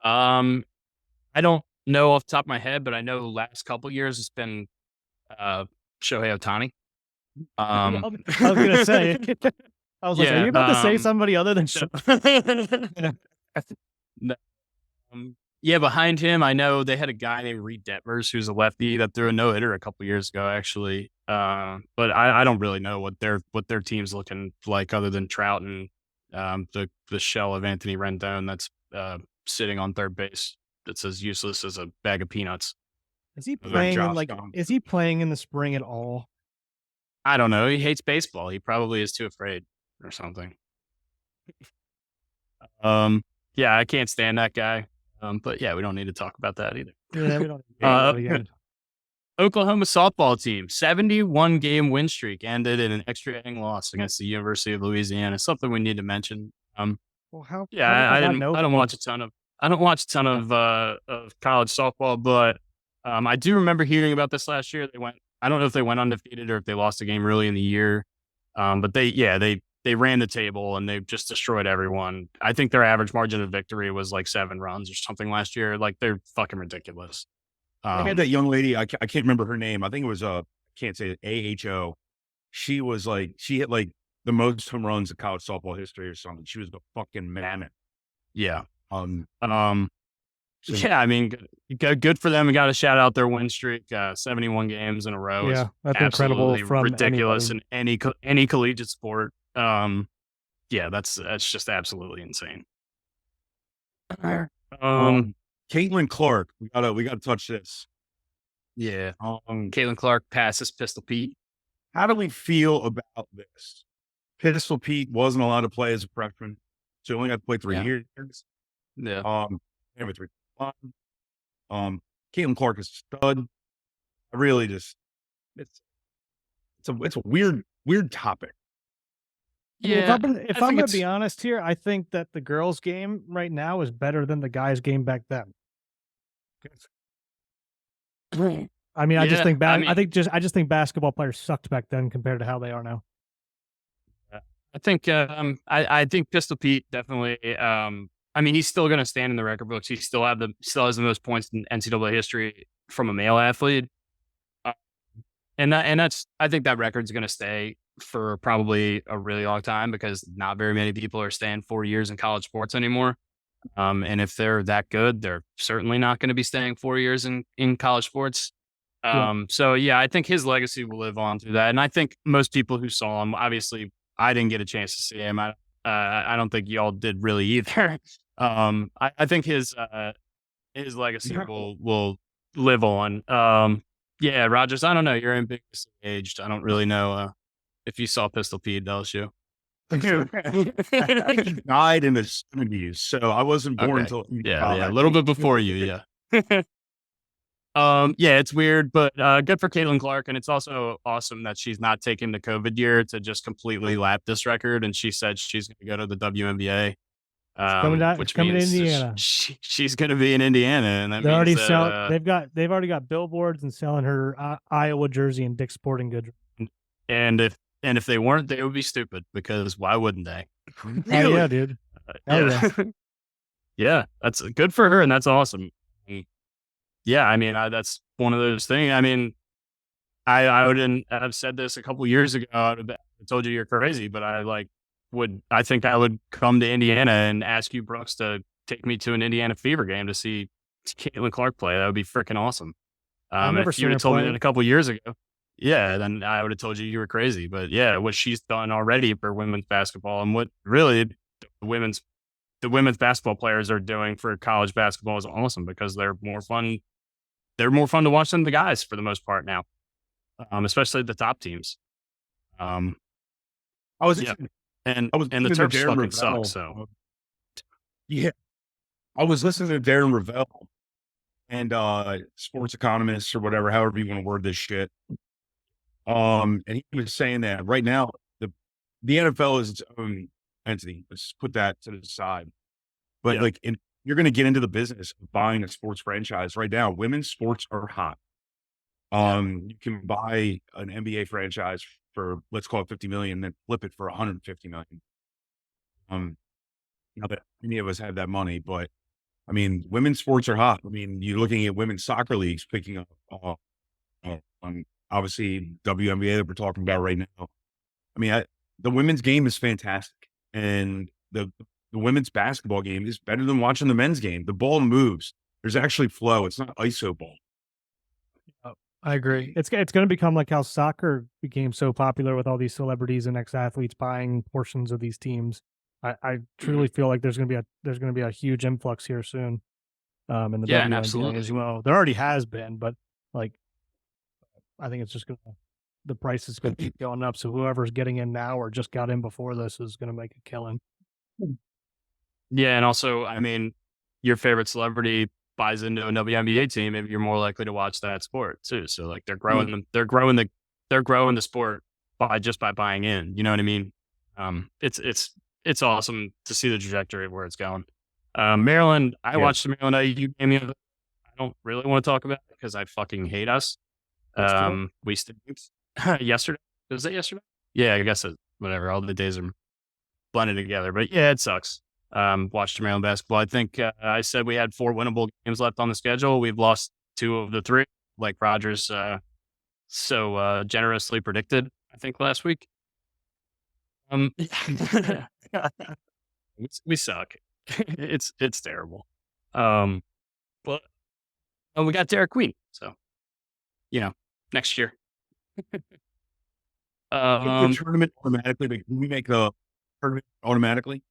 I don't know off the top of my head, but I know the last couple of years it's been Shohei Ohtani. I was gonna say. I was like, are you about to say somebody other than yeah, behind him, I know they had a guy named Reed Detmers who's a lefty that threw a no-hitter a couple years ago, actually. But I don't really know what their team's looking like other than Trout and the shell of Anthony Rendon that's sitting on third base that's as useless as a bag of peanuts. Is he playing is he playing in the spring at all? I don't know. He hates baseball. He probably is too afraid or something. Yeah, I can't stand that guy. But yeah, we don't need to talk about that either. Yeah, we don't need to Oklahoma softball team 71 game win streak ended in an extra inning loss against the University of Louisiana. Something we need to mention. Well, how Yeah, how did I I not didn't. know I don't that? watch a ton of. I don't watch a ton of college softball, but I do remember hearing about this last year. They went. I don't know if they went undefeated or if they lost a game early in the year. But they ran the table and they just destroyed everyone. I think their average margin of victory was like 7 runs or something last year. Like they're fucking ridiculous. I had that young lady. I can't remember her name. I think it was can't say it, AHO. She was like she hit like the most home runs in college softball history or something. She was the fucking mammoth. Yeah. Um, so Yeah, I mean, good for them. We got to shout out their win streak. 71 games in a row is Yeah, that's incredible absolutely from ridiculous anybody. in any collegiate sport. Yeah, that's just absolutely insane. Kaitlyn Clark, we gotta touch this. Yeah. Kaitlyn Clark passes Pistol Pete. How do we feel about this? Pistol Pete wasn't allowed to play as a freshman, so he only got to play 3 Yeah. years. Yeah. Number 3. Kaitlyn Clark is a stud. I really just it's a weird topic. I mean, Yeah. if I'm gonna be honest here, I think that the girls' game right now is better than the guys' game back then. I mean, I just Yeah, think I mean- I just think basketball players sucked back then compared to how they are now. I think I think Pistol Pete definitely. I mean, he's still going to stand in the record books. He still has the most points in NCAA history from a male athlete, and that's I think that record's going to stay for probably a really long time because not very many people are staying 4 years in college sports anymore. And if they're that good, they're certainly not going to be staying 4 years in college sports. So yeah, I think his legacy will live on through that. And I think most people who saw him, obviously I didn't get a chance to see him. I don't think y'all did really either. I think his legacy will live on. Yeah, Rogers, I don't know. You're ambiguously aged. I don't really know if you saw Pistol Pete at LSU. He died in the 70s, so I wasn't born until a little bit before you. Yeah. Yeah, it's weird, but good for Kaitlyn Clark, and it's also awesome that she's not taking the COVID year to just completely lap this record. And she said she's going to go to the WNBA, which coming to means Indiana. She's going to be in Indiana, and that They're already means they've already got billboards and selling her Iowa jersey and Dick's Sporting Goods. And if they weren't, they would be stupid because why wouldn't they? Oh yeah, dude. Yeah. Yeah, that's good for her, and that's awesome. Yeah, I mean, that's one of those things. I mean, I wouldn't have said this a couple years ago. I would have told you you're crazy, but I think I would come to Indiana and ask you, Brooks, to take me to an Indiana Fever game to see Kaitlyn Clark play. That would be freaking awesome. If you would have told me that a couple years ago, yeah, then I would have told you were crazy. But yeah, what she's done already for women's basketball and what really the women's basketball players are doing for college basketball is awesome because they're more fun. They're more fun to watch than the guys for the most part now, especially the top teams. I was the Terps fucking suck. So yeah, I was listening to Darren Ravel and sports economists or whatever, however you want to word this shit. And he was saying that right now the NFL is its own entity. Let's put that to the side. But you're going to get into the business of buying a sports franchise right now. Women's sports are hot. You can buy an NBA franchise for, let's call it 50 million, then flip it for 150 million. Not that any of us have that money, but I mean, women's sports are hot. I mean, you're looking at women's soccer leagues picking up, obviously WNBA that we're talking about right now. I mean, the women's game is fantastic. And the women's basketball game is better than watching the men's game. The ball moves. There's actually flow. It's not ISO ball. I agree. It's going to become like how soccer became so popular with all these celebrities and ex-athletes buying portions of these teams. I truly feel like there's going to be a huge influx here soon. In the WNBA absolutely as well. There already has been, but like I think it's just the price is going to keep going up. So whoever's getting in now or just got in before this is going to make a killing. Yeah, and also, I mean, your favorite celebrity buys into a WNBA team, maybe you're more likely to watch that sport too. So like they're growing Mm. they're growing the sport by buying in. You know what I mean? It's awesome to see the trajectory of where it's going. Maryland, I Yeah, watched the Maryland IU game the other day. I don't really want to talk about it because I fucking hate us. yesterday. We stinked yesterday. Was that yesterday? Yeah, I guess whatever. All the days are blended together, but yeah, it sucks. Watched Maryland basketball. I think I said we had 4 winnable games left on the schedule. We've lost 2 of the 3, like Rogers so generously predicted, I think last week. We suck. It's terrible. But we got Derek Queen, so next year. Make the tournament automatically. We make the tournament automatically.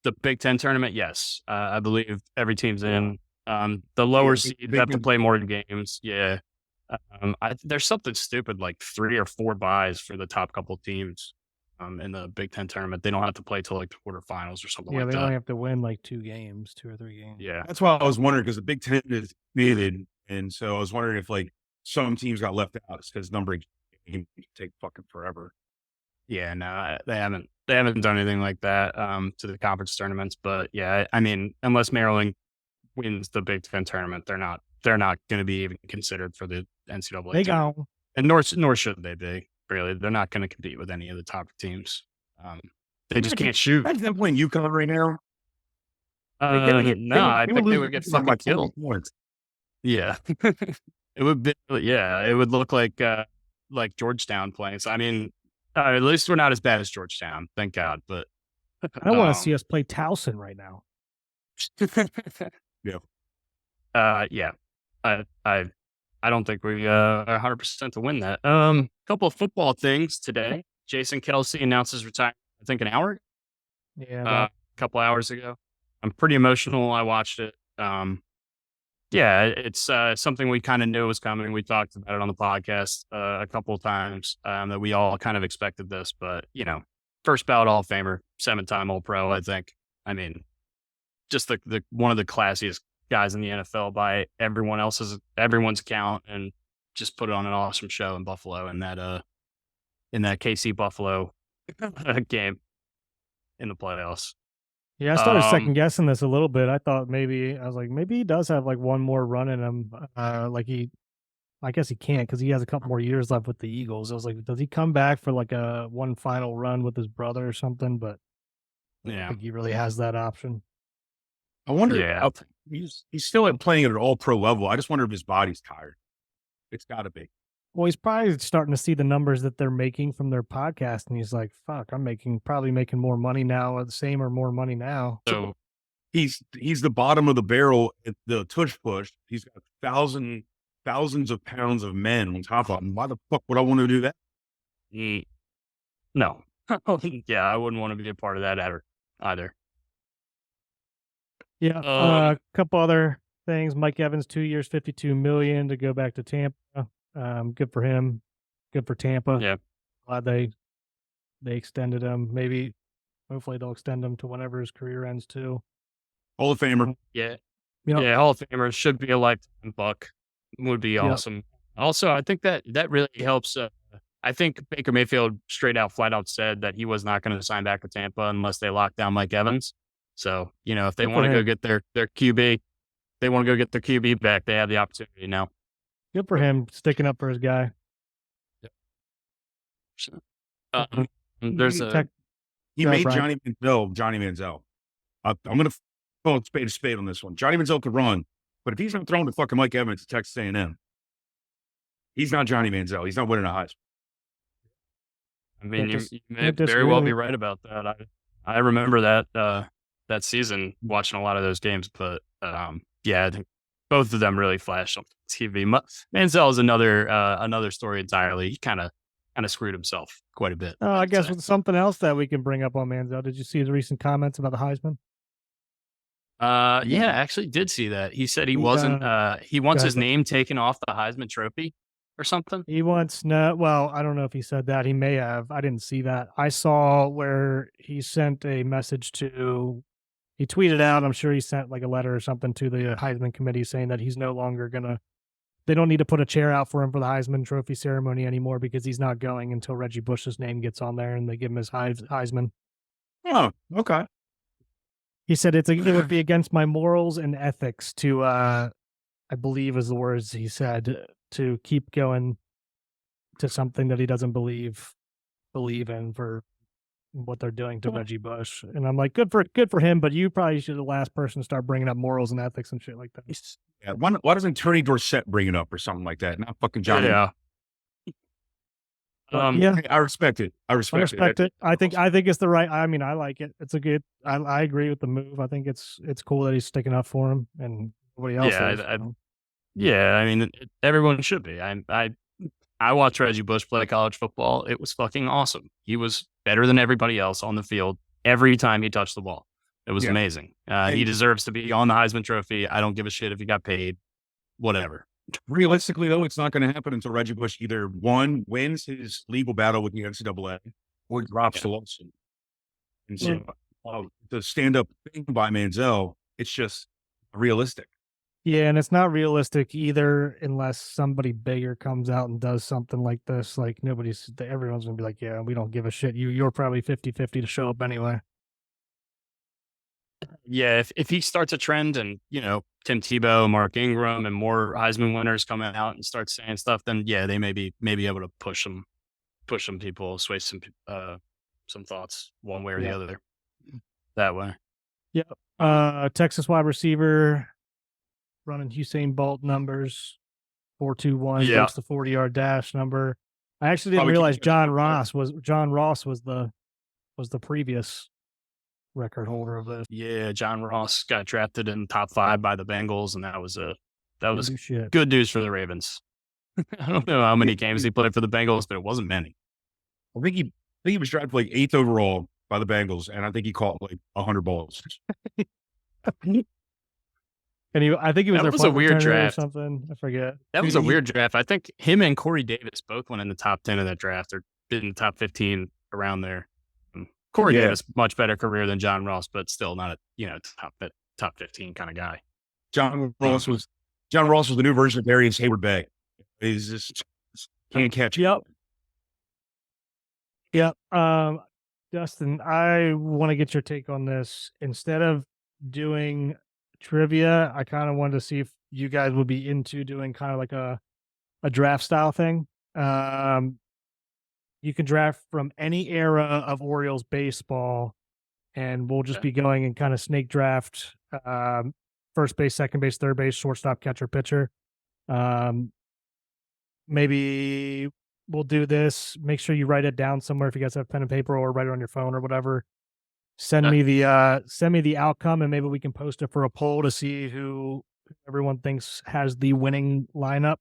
The Big Ten tournament, yes. I believe every team's in. The lower seeds have to play more games. Yeah. There's something stupid like 3 or 4 buys for the top couple teams in the Big Ten tournament. They don't have to play till like the quarterfinals or something Yeah, like they that. only have to win like 2 games, 2 or 3 games. Yeah. That's why I was wondering because the Big Ten is needed, and so I was wondering if like some teams got left out because numbering can take fucking forever. Yeah, no, they haven't done anything like that to the conference tournaments. But yeah, I mean, unless Maryland wins the Big Ten tournament, they're not going to be even considered for the NCAA They tournament. go. And nor should they be. Really, they're not going to compete with any of the top teams. They just can't shoot. Imagine them playing UConn right now. No, I think they would get fucking killed. Points. Yeah, it would be. Yeah, it would look like Georgetown playing. So I mean, at least we're not as bad as Georgetown, thank God. But I don't want to see us play Towson right now. Yeah. I don't think we are 100% to win that. Couple of football things today. Jason Kelsey announced his retirement, I think an hour ago. Yeah, A couple hours ago. I'm pretty emotional. I watched it. Yeah, it's something we kind of knew was coming. We talked about it on the podcast a couple of times that we all kind of expected this, but first ballot Hall of Famer, 7-time All-Pro, I think. I mean, just the one of the classiest guys in the NFL by everyone's account, and just put it on an awesome show in Buffalo in that KC Buffalo game in the playoffs. Yeah, I started second guessing this a little bit. I was like, maybe he does have like one more run in him. I guess he can't because he has a couple more years left with the Eagles. I was like, does he come back for like a one final run with his brother or something? But I don't think he really has that option. I wonder. Yeah. He's still playing at an all-pro level. I just wonder if his body's tired. It's got to be. Well, he's probably starting to see the numbers that they're making from their podcast, and he's like, "Fuck, I'm probably making more money now, or the same or more money now." So he's the bottom of the barrel at the tush push. He's got thousands of pounds of men on top of him. Why the fuck would I want to do that? No. Yeah, I wouldn't want to be a part of that either. Yeah. A couple other things. Mike Evans, 2 years, $52 million to go back to Tampa. Good for him. Good for Tampa. Yeah. Glad they extended him. Hopefully they'll extend him to whenever his career ends too. Hall of Famer. Yeah. Yeah, Hall of Famer should be a lifetime buck. Would be awesome. Also, I think that really helps. I think Baker Mayfield flat out said that he was not going to sign back with Tampa unless they lock down Mike Evans. So, if they want to go get their QB, they want to go get their QB back, they have the opportunity now. Good for him sticking up for his guy. There's he made Johnny Manziel. I'm going to call it spade a spade on this one. Johnny Manziel could run, but if he's not throwing to fucking Mike Evans at Texas A&M, he's not Johnny Manziel. He's not winning a Heisman. I mean, you may very well be right about that. I remember that season watching a lot of those games, but yeah, I think both of them really flashed on TV. Manziel is another story entirely. He kind of screwed himself quite a bit. I guess with something else that we can bring up on Manziel. Did you see his recent comments about the Heisman? Yeah, I actually did see that. He said he wants his name taken off the Heisman Trophy or something. He wants well, I don't know if he said that. He may have. I didn't see that. I saw where he sent a message to he tweeted out, I'm sure he sent like a letter or something to the Heisman committee saying that he's no longer gonna. They don't need to put a chair out for him for the Heisman Trophy ceremony anymore because he's not going until Reggie Bush's name gets on there and they give him his Heisman. Oh, okay. He said it would be against my morals and ethics to, I believe is the words he said, to keep going to something that he doesn't believe in for what they're doing to Reggie Bush. And I'm like, good for him, but you probably should be the last person to start bringing up morals and ethics and shit like that. Yeah, why doesn't Tony Dorsett bring it up or something like that? Not fucking John. Yeah. Yeah, I respect it. I respect it. I think it's the right. I mean, I like it. It's a good. I agree with the move. I think it's cool that he's sticking up for him and nobody else. Yeah, I mean, everyone should be. I watched Reggie Bush play college football. It was fucking awesome. He was better than everybody else on the field every time he touched the ball. It was amazing. He deserves to be on the Heisman Trophy. I don't give a shit if he got paid. Whatever. Realistically, though, it's not going to happen until Reggie Bush either one wins his legal battle with the NCAA or drops the lawsuit. And so the stand-up thing by Manziel, it's just realistic. Yeah, and it's not realistic either unless somebody bigger comes out and does something like this. Like everyone's gonna be like, yeah, we don't give a shit. You're probably 50-50 to show up anyway. Yeah, if he starts a trend and, Tim Tebow, Mark Ingram, and more Heisman winners come out and start saying stuff, then yeah, they may be able to push some people, sway some thoughts one way or the other that way. Yeah. Texas wide receiver running Usain Bolt numbers, 4.21 breaks the 40-yard dash number. I actually didn't realize John Ross was the previous record holder of this. Yeah, John Ross got drafted in top 5 by the Bengals, and that was shit. Good news for the Ravens. I don't know how many games he played for the Bengals, but it wasn't many. I think he was drafted like 8th overall by the Bengals, and I think he caught like 100 balls. And I think he was. That was a weird draft or something. I forget. That was a weird draft. I think him and Corey Davis both went in the top 10 of that draft, or in the top 15 around there. Corey Davis, much better career than John Ross, but still not a top 15 kind of guy. John Ross was the new version of Darius Hayward Bay. He's just can't catch. Yep. Dustin, I want to get your take on this. Instead of doing trivia, I kind of wanted to see if you guys would be into doing kind of like a draft style thing. You can draft from any era of Orioles baseball, and we'll just be going and kind of snake draft first base, second base, third base, shortstop, catcher, pitcher. Maybe we'll do this. Make sure you write it down somewhere if you guys have pen and paper, or write it on your phone or whatever. Send me the outcome, and maybe we can post it for a poll to see who everyone thinks has the winning lineup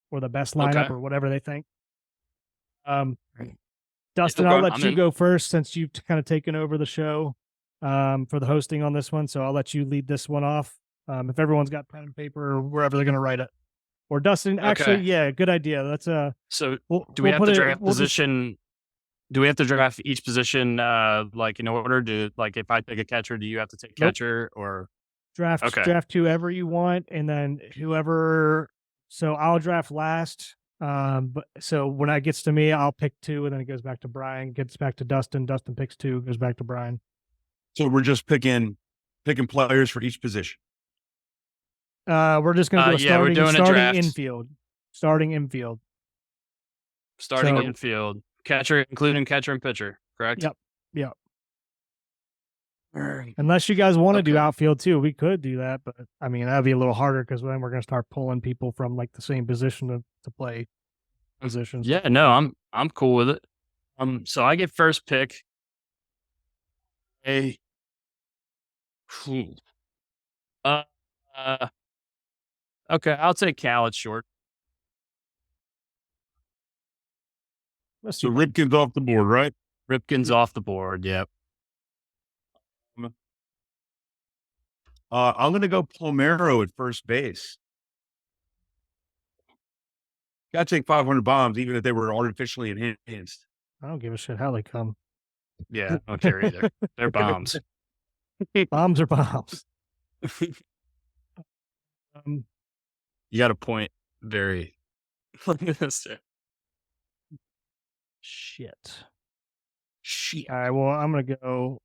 or the best lineup or whatever they think. Dustin, I'll let you go first since you've kind of taken over the show for the hosting on this one. So I'll let you lead this one off. If everyone's got pen and paper or wherever they're going to write it. Or Dustin, actually, good idea. That's so do we have to draft position? Do we have to draft each position like in order to, like, if I pick a catcher, do you have to take catcher or draft whoever you want, and then whoever. So I'll draft last. But so when it gets to me, I'll pick 2, and then it goes back to Brian. Gets back to Dustin. Dustin picks 2, goes back to Brian. So we're just picking players for each position. We're just going to do we're doing a draft. Infield. Starting infield. Infield. Catcher, including catcher and pitcher, correct? Yep. Unless you guys want to do outfield too, we could do that, but I mean that'd be a little harder because then we're going to start pulling people from like the same position to play positions. Yeah, no, I'm cool with it. So I get first pick. Okay, I'll take Cal at short. So Ripken's off the board, right? Ripken's off the board. Yep. I'm going to go Palmeiro at first base. Got to take 500 bombs, even if they were artificially enhanced. I don't give a shit how they come. Yeah, I don't care either. They're bombs. Bombs are bombs. You got a point. Very. Look at this. Shit. Shit. All right. Well, I'm gonna go.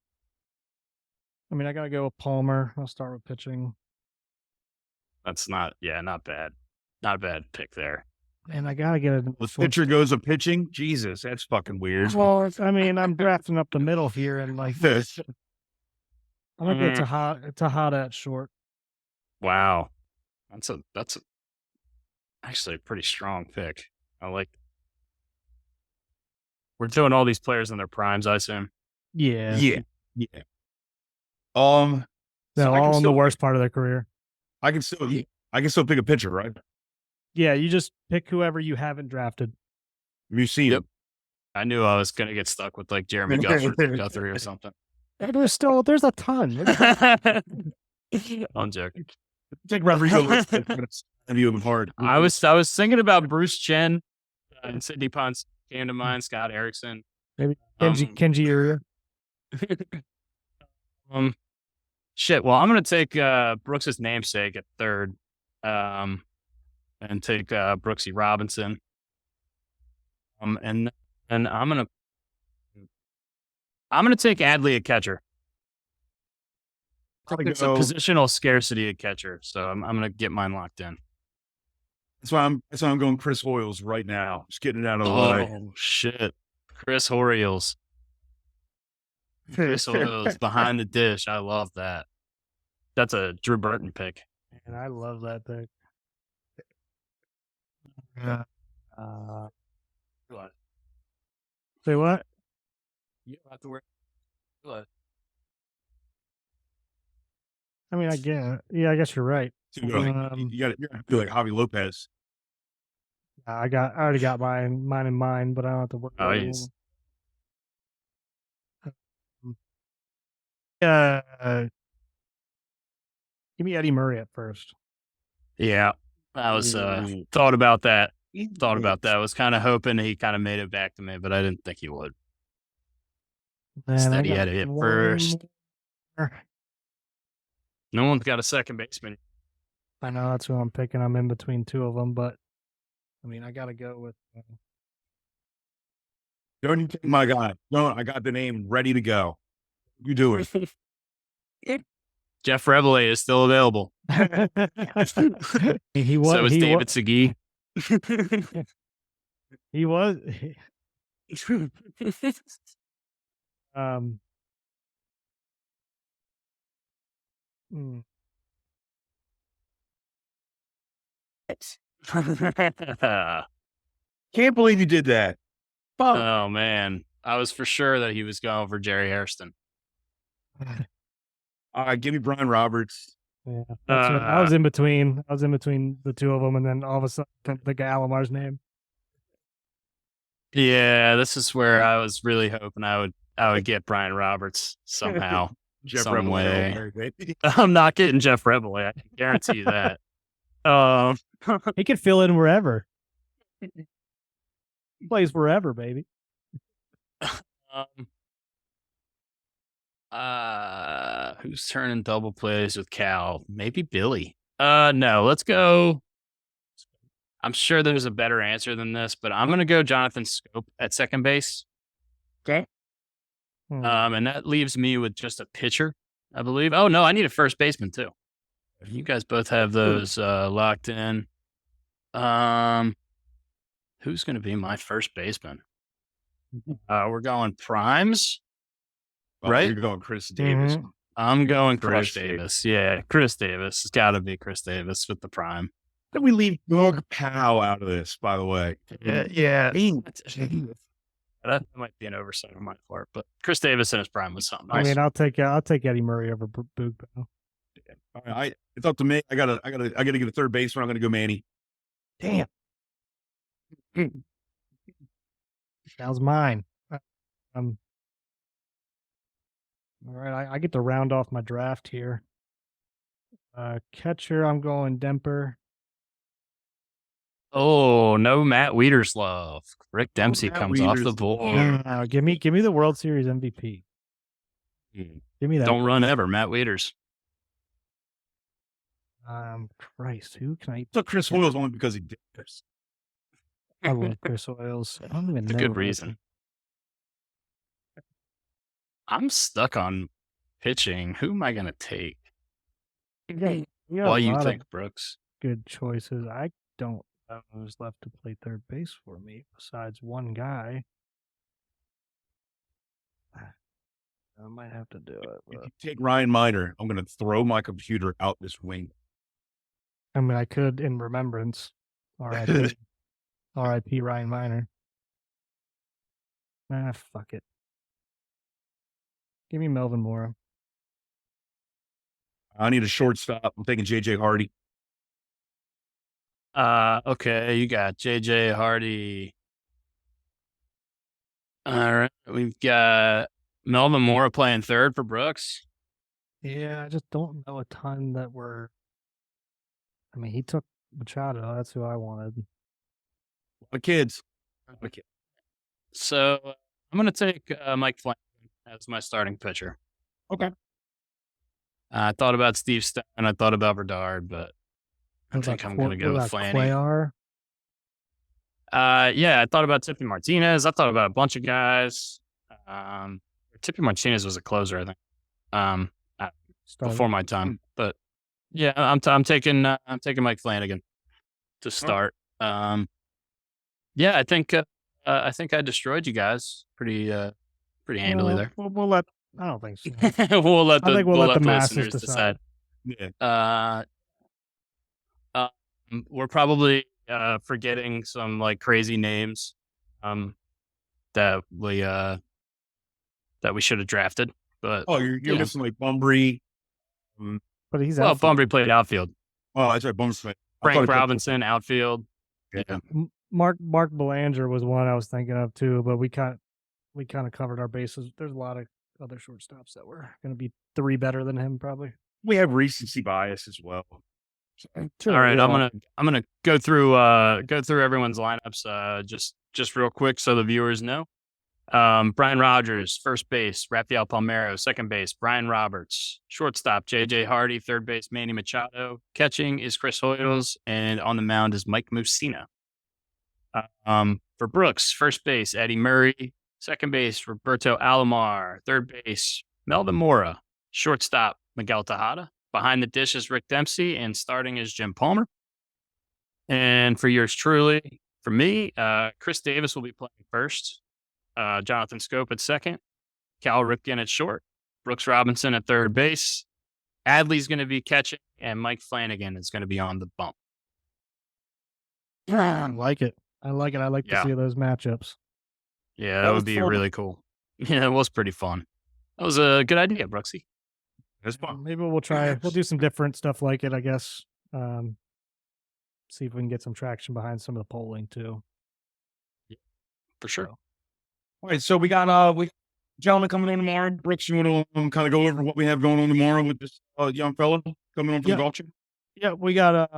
I gotta go with Palmer. I'll start with pitching. That's not bad. Not a bad pick there. And I gotta get it. The pitcher goes of pitching. Jesus, that's fucking weird. Well, I'm drafting up the middle here, and like this. I think it's a hot at short. Wow, that's actually a pretty strong pick. I like. We're doing all these players in their primes, I assume. Yeah. Yeah. No, all in the worst part of their career. I can still pick a pitcher, right? Yeah, you just pick whoever you haven't drafted. You've seen Yep. I knew I was gonna get stuck with like Jeremy Guthrie or something. There's a ton. I'm joking. Take Rodrigo. View hard. I was thinking about Bruce Chen and Sidney Ponce came to mind. Scott Erickson, maybe Kenji Uriah. Shit. Well, I'm gonna take Brooks's namesake at third, and take Brooksy Robinson. And I'm gonna take Adley at catcher. There's a positional scarcity at catcher, so I'm gonna get mine locked in. That's why I'm going Chris Hoyles right now. Just getting it out of the way. Oh shit, Chris Orioles. Chris Orioles behind the dish. I love that. That's a Drew Burton pick. And I love that pick. Say what? You don't have to wear. I guess you're right. You got to do like Javi Lopez. I already got mine in mind, but I don't have to work. Oh, yes. Give me Eddie Murray at first. Yeah, I was thought about that. I was kind of hoping he kind of made it back to me, but I didn't think he would. Instead, he had to hit first. No one's got a second baseman. I know that's who I'm picking. I'm in between two of them, but I got to go with. Don't you take my guy? No, I got the name ready to go. You do it. Jeff Reveille is still available. He was. So is David Segui. He was. Can't believe you did that. Oh man, I was for sure that he was going for Jerry Hairston. All right, give me Brian Roberts. Yeah, I was in between. I was in between the two of them, and then all of a sudden, the Gallagher's name. Yeah, this is where I was really hoping I would get Brian Roberts somehow, some way. I'm not getting Jeff Reveille. I can guarantee you that. He can fill in wherever. He plays wherever, baby. Who's turning double plays with Cal? Maybe Billy. No, let's go. I'm sure there's a better answer than this, but I'm gonna go Jonathan Scope at second base. Okay. And that leaves me with just a pitcher, I believe. Oh no, I need a first baseman too. You guys both have those locked in. Who's gonna be my first baseman? We're going primes. Right? You're going Chris Davis. Mm-hmm. I'm going Chris Davis. Yeah, Chris Davis. It's got to be Chris Davis with the prime. Then we leave Doug Powell out of this, by the way. Yeah. That might be an oversight on my part, but Chris Davis in his prime was something nice. I'll take Eddie Murray over Boog Powell. All right, it's up to me. I gotta get a third baseman. I'm gonna go Manny. Damn. That was mine. All right, I get to round off my draft here. Catcher, I'm going Demper. Oh, no Matt Wiederslove. Rick Dempsey comes off the board. Give me the World Series MVP. Give me that. Don't run ever, Matt Waiters. Christ, who can I? Took Chris Hoyles only because he did this. I love Chris Oils. I don't even It's know. a good reason. I'm stuck on pitching. Who am I going to take? While you think, Brooks. Good choices. I don't know who's left to play third base for me besides one guy. I might have to do it. If you take Ryan Miner, I'm going to throw my computer out this window. I mean, I could in remembrance. R.I.P. R.I.P. Ryan Miner. Fuck it. Give me Melvin Mora. I need a shortstop. I'm taking J.J. Hardy. Okay, you got J.J. Hardy. All right, we've got Melvin Mora playing third for Brooks. Yeah, I just don't know a ton that were. I mean, he took Machado. That's who I wanted. My kids. So I'm going to take Mike Flanagan as my starting pitcher. Okay. I thought about Steve Stein. I thought about Verdard, but I think I'm going to go with Flanny. Cuellar? Yeah, I thought about Tippy Martinez. I thought about a bunch of guys. Tippy Martinez was a closer, I think, before my time. But yeah, I'm taking Mike Flanagan to start. Yeah, I think I destroyed you guys pretty handily there. We'll let. I don't think so. we'll let the masses listeners decide. Yeah. We're probably forgetting some like crazy names that we should have drafted. But you're missing like Bumbry. But he's Bumbry played outfield. Oh, that's right, Bumbry. Frank Robinson outfield. Yeah. Mark Belanger was one I was thinking of too, but we kind of covered our bases. There's a lot of other shortstops that were going to be 3 better than him probably. We have recency bias as well. Sure, all right, yeah. I'm gonna go through everyone's lineups just real quick so the viewers know. Brian Rogers, first base, Rafael Palmeiro, second base, Brian Roberts, shortstop, J.J. Hardy, third base, Manny Machado, catching is Chris Hoyles, and on the mound is Mike Mussina. For Brooks, first base, Eddie Murray, second base, Roberto Alomar, third base, Melvin Mora, shortstop, Miguel Tejada, behind the dish is Rick Dempsey, and starting is Jim Palmer. And for yours truly, for me, Chris Davis will be playing first. Jonathan Scope at second, Cal Ripken at short, Brooks Robinson at third base, Adley's going to be catching, and Mike Flanagan is going to be on the bump. I like it. I like to see those matchups. Yeah, that would be really cool. Yeah, it was pretty fun. That was a good idea, Brooksy. That's fun. Maybe we'll do some different stuff like it, I guess. See if we can get some traction behind some of the polling too. Yeah, for sure. All right, so we got gentlemen coming on tomorrow. Brooks, you want to kind of go over what we have going on tomorrow with this young fella coming on from the golf trip? Yeah, we got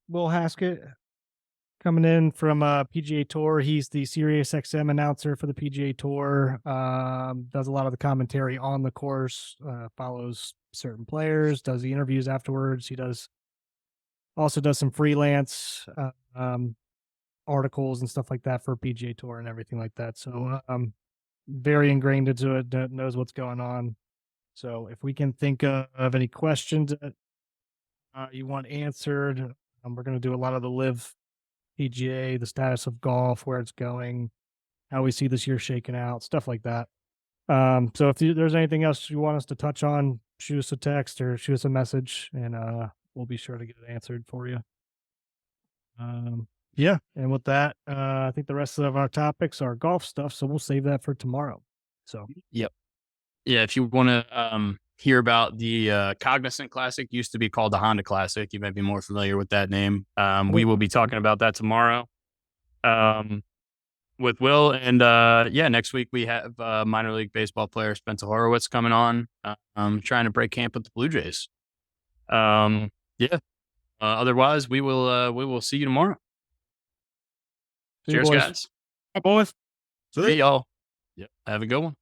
Will Haskett coming in from PGA Tour. He's the Sirius XM announcer for the PGA Tour. Does a lot of the commentary on the course. Follows certain players. Does the interviews afterwards. He also does some freelance articles and stuff like that for PGA Tour and everything like that. So very ingrained into it, knows what's going on. So if we can think of any questions that you want answered, we're going to do a lot of the live PGA, the status of golf, where it's going, how we see this year shaking out, stuff like that. So if there's anything else you want us to touch on, shoot us a text or shoot us a message, and we'll be sure to get it answered for you. Yeah, and with that, I think the rest of our topics are golf stuff, so we'll save that for tomorrow. So, yep. Yeah, if you want to hear about the Cognizant Classic, used to be called the Honda Classic, you may be more familiar with that name. We will be talking about that tomorrow with Will. And next week we have minor league baseball player Spencer Horowitz coming on, trying to break camp with the Blue Jays. Otherwise, we will see you tomorrow. Cheers, guys. Hi, boys. See y'all. Yep. Have a good one.